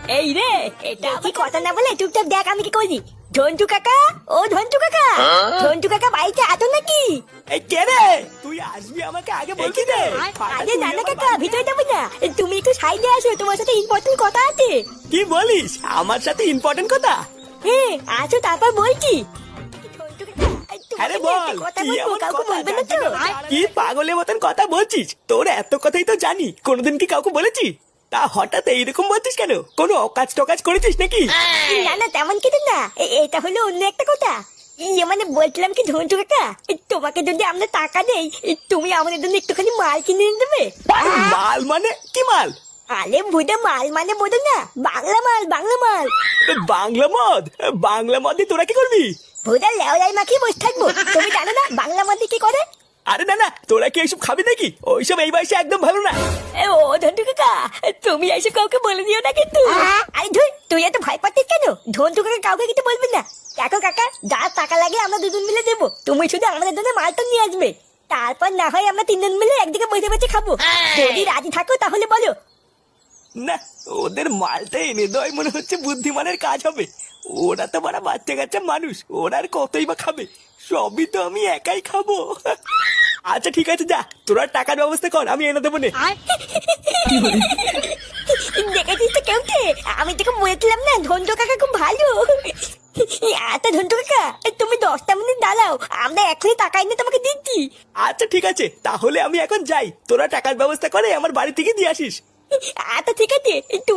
এই রে, এটা কি কথা না বলে চুপচাপ দেখ আমি কি করি। ঝন্টু কাকা, ও ঝন্টু কাকা, ঝন্টু কাকা বাড়িতে আছো নাকি? এই কে রে? তুই আসবি আমাকে আগে বলছি রে। আরে না না কাকা, ভিতরে যাবো না, তুমি একটু সাইডে আসো, তোমার সাথে ইম্পর্টেন্ট কথা আছে। কি বলিস? আমার সাথে ইম্পর্টেন্ট কথা? হ্যাঁ আসো, তারপর বলছি। আরে বল, কথা কি বলবো, এমন কাউকে কথা বলবে না জানতে তো? না? কি পাগলের মতন কথা বলছিস? তোর এত কথাই তো জানি, কোনোদিন কি কাউকে বলেছি? তা হঠাৎ এইরকম বলছিস কেন? কোনো অকাজ টকাজ করেছিস নাকি? না না, তেমন কিছু না, এটা হলো অন্য একটা কথা। ইয়ে মানে বলছিলাম কি ঝন্টু কাকা, তোমাকে যদি আমরা টাকা দেই, তুমি আমাদের জন্য একটুখানি মাল কিনে এনে দেবে। মাল মানে কি মাল? আরে বুঝে মাল মানে বোঝো না, বাংলা মাল, বাংলা মাল। বাংলা মদ? বাংলা মদ দিয়ে তোরা কি করবি? ভুদা লেওলাই মাখিয়ে বসে থাকবো, তুমি জানো না বাংলা মাল কি করে? আরে না না, তোরা কি এইসব খাবি নাকি? ওইসব এই বয়সে একদম ভালো না। ও ঝন্টু কাকা, তুমি এসে কাউকে বলে দিও না কিন্তু। আরে ধুই, তুই এত ভয় পাচ্ছিস কেন? ঝন্টু কাকা কাউকে কিছু বলবি না। দেখো কাকা, যা টাকা লাগে আমরা দুজন মিলে দেবো, তুমি শুধু আমাদের জন্য মালটা নিয়ে আসবে। তারপর না হয় আমরা তিনজন মিলে একদিকে বসে বসে খাবো। যদি রাজি থাকো তাহলে বলো। না, ওদের মালটা এনে দেওয়াই মনে হচ্ছে বুদ্ধিমানের কাজ হবে। ওরা তো বড় বাচ্চা কাচ্চা মানুষ, ওরা আর কতই বা খাবে। সবই তো আমি একাই খাবো। আচ্ছা ঠিক আছে, যা তোরা টাকার ব্যবস্থা কর, আমি এনে দেবো নে। দেখেছিস তো কেউতে, আমি তোকে বলেছিলাম না ঝন্টু কাকা খুব ভালো। আচ্ছা ঝন্টু কাকা, তুমি 10টা মিনিট দাঁড়াও, আমরা এখনই টাকা এনে তোমাকে দিচ্ছি। আচ্ছা ঠিক আছে, তাহলে আমি এখন যাই। তোরা টাকার ব্যবস্থা করে আমার বাড়ি থেকে দিয়ে আসিস। আচ্ছা ঠিক আছে, তুমি